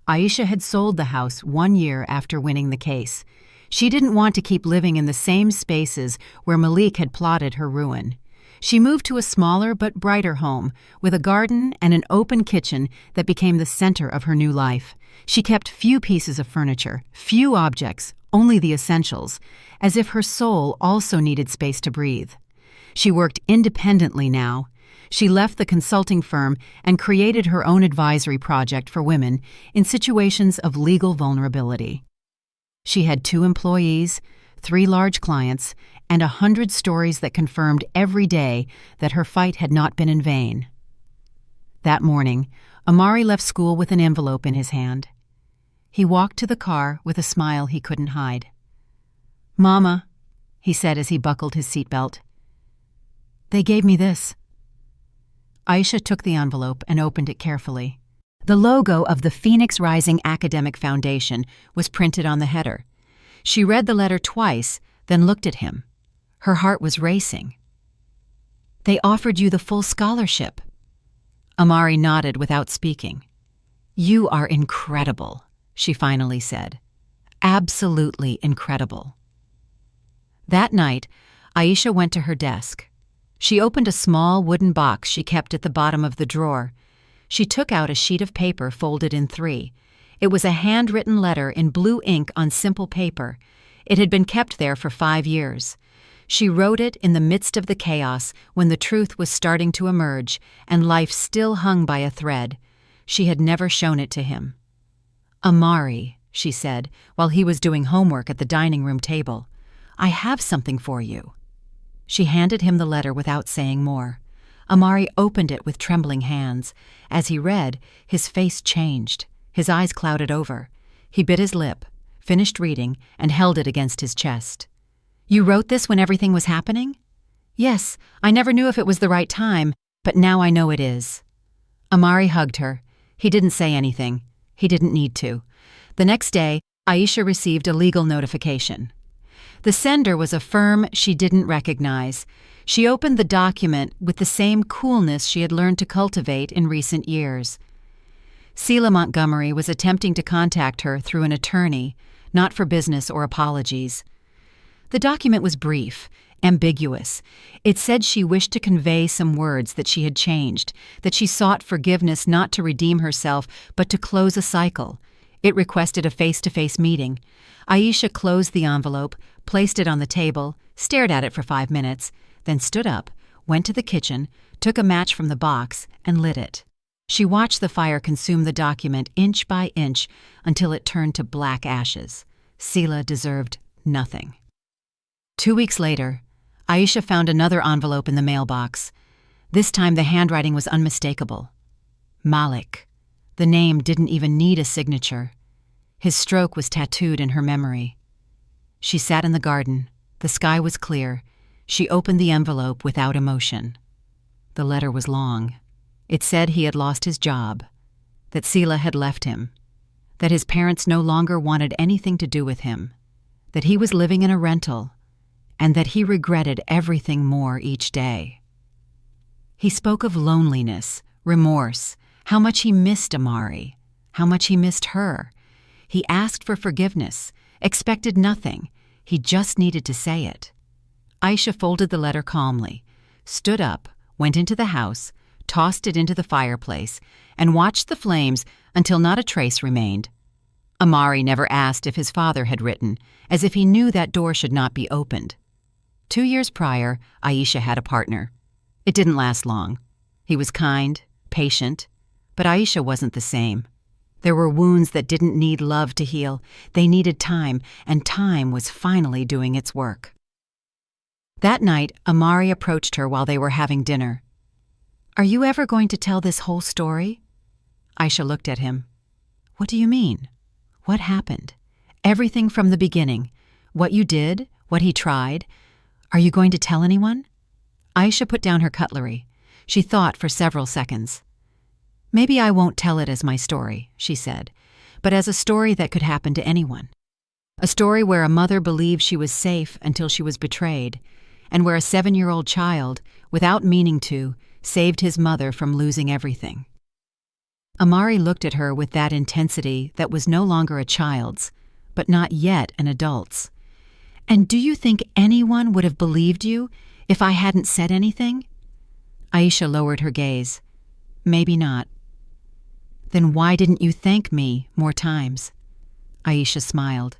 Aisha had sold the house 1 year after winning the case. She didn't want to keep living in the same spaces where Malik had plotted her ruin. She moved to a smaller but brighter home, with a garden and an open kitchen that became the center of her new life. She kept few pieces of furniture, few objects, only the essentials, as if her soul also needed space to breathe. She worked independently now. She left the consulting firm and created her own advisory project for women in situations of legal vulnerability. She had 2 employees, 3 large clients, and 100 stories that confirmed every day that her fight had not been in vain. That morning, Amari left school with an envelope in his hand. He walked to the car with a smile he couldn't hide. "Mama," he said as he buckled his seatbelt, "they gave me this." Aisha took the envelope and opened it carefully. The logo of the Phoenix Rising Academic Foundation was printed on the header. She read the letter twice, then looked at him. Her heart was racing. "They offered you the full scholarship." Amari nodded without speaking. "You are incredible," she finally said. "Absolutely incredible." That night, Aisha went to her desk. She opened a small wooden box she kept at the bottom of the drawer. She took out a sheet of paper folded in 3. It was a handwritten letter in blue ink on simple paper. It had been kept there for 5 years. She wrote it in the midst of the chaos when the truth was starting to emerge and life still hung by a thread. She had never shown it to him. "Amari," she said, while he was doing homework at the dining room table, "I have something for you." She handed him the letter without saying more. Amari opened it with trembling hands. As he read, his face changed. His eyes clouded over. He bit his lip, finished reading, and held it against his chest. "You wrote this when everything was happening?" "Yes, I never knew if it was the right time, but now I know it is." Amari hugged her. He didn't say anything. He didn't need to. The next day, Aisha received a legal notification. The sender was a firm she didn't recognize. She opened the document with the same coolness she had learned to cultivate in recent years. Selah Montgomery was attempting to contact her through an attorney, not for business or apologies. The document was brief, ambiguous. It said she wished to convey some words that she had changed, that she sought forgiveness not to redeem herself, but to close a cycle. It requested a face-to-face meeting. Aisha closed the envelope, placed it on the table, stared at it for 5 minutes, then stood up, went to the kitchen, took a match from the box, and lit it. She watched the fire consume the document inch by inch until it turned to black ashes. Selah deserved nothing. 2 weeks later, Aisha found another envelope in the mailbox. This time the handwriting was unmistakable. Malik. The name didn't even need a signature. His stroke was tattooed in her memory. She sat in the garden. The sky was clear. She opened the envelope without emotion. The letter was long. It said he had lost his job, that Selah had left him. that his parents no longer wanted anything to do with him, that he was living in a rental, and that he regretted everything more each day. He spoke of loneliness, remorse, how much he missed Amari, how much he missed her. He asked for forgiveness, expected nothing. He just needed to say it. Aisha folded the letter calmly, stood up, went into the house, tossed it into the fireplace, and watched the flames until not a trace remained. Amari never asked if his father had written, as if he knew that door should not be opened. 2 years prior, Aisha had a partner. It didn't last long. He was kind, patient, but Aisha wasn't the same. There were wounds that didn't need love to heal. They needed time, and time was finally doing its work. That night, Amari approached her while they were having dinner. "Are you ever going to tell this whole story?" Aisha looked at him. "What do you mean? What happened? Everything from the beginning. What you did, what he tried. Are you going to tell anyone?" Aisha put down her cutlery. She thought for several seconds. "Maybe I won't tell it as my story," she said, "but as a story that could happen to anyone. A story where a mother believed she was safe until she was betrayed, and where a 7-year-old child, without meaning to, saved his mother from losing everything." Amari looked at her with that intensity that was no longer a child's, but not yet an adult's. "And do you think anyone would have believed you if I hadn't said anything?" Aisha lowered her gaze. "Maybe not." "Then why didn't you thank me more times?" Aisha smiled.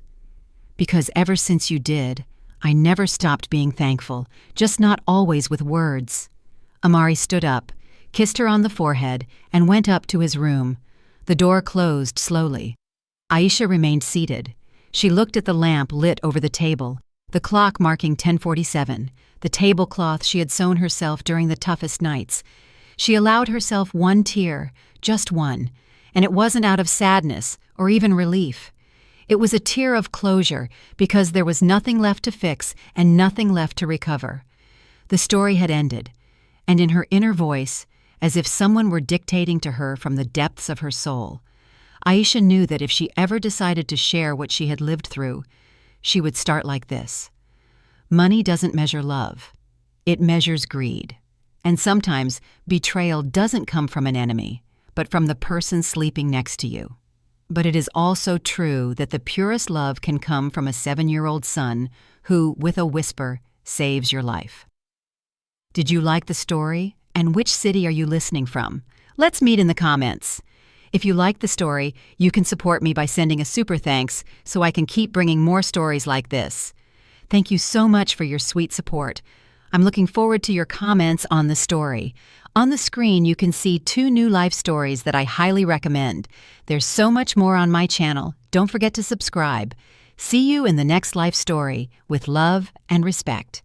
"Because ever since you did, I never stopped being thankful, just not always with words." Amari stood up, kissed her on the forehead, and went up to his room. The door closed slowly. Aisha remained seated. She looked at the lamp lit over the table, the clock marking 10:47, the tablecloth she had sewn herself during the toughest nights. She allowed herself one tear, just one, and it wasn't out of sadness or even relief. It was a tear of closure because there was nothing left to fix and nothing left to recover. The story had ended, and in her inner voice, as if someone were dictating to her from the depths of her soul, Aisha knew that if she ever decided to share what she had lived through, she would start like this. Money doesn't measure love. It measures greed. And sometimes betrayal doesn't come from an enemy, but from the person sleeping next to you. But it is also true that the purest love can come from a 7-year-old son who, with a whisper, saves your life. Did you like the story? And which city are you listening from? Let's meet in the comments. If you like the story, you can support me by sending a super thanks so I can keep bringing more stories like this. Thank you so much for your sweet support. I'm looking forward to your comments on the story. On the screen, you can see 2 new life stories that I highly recommend. There's so much more on my channel. Don't forget to subscribe. See you in the next life story with love and respect.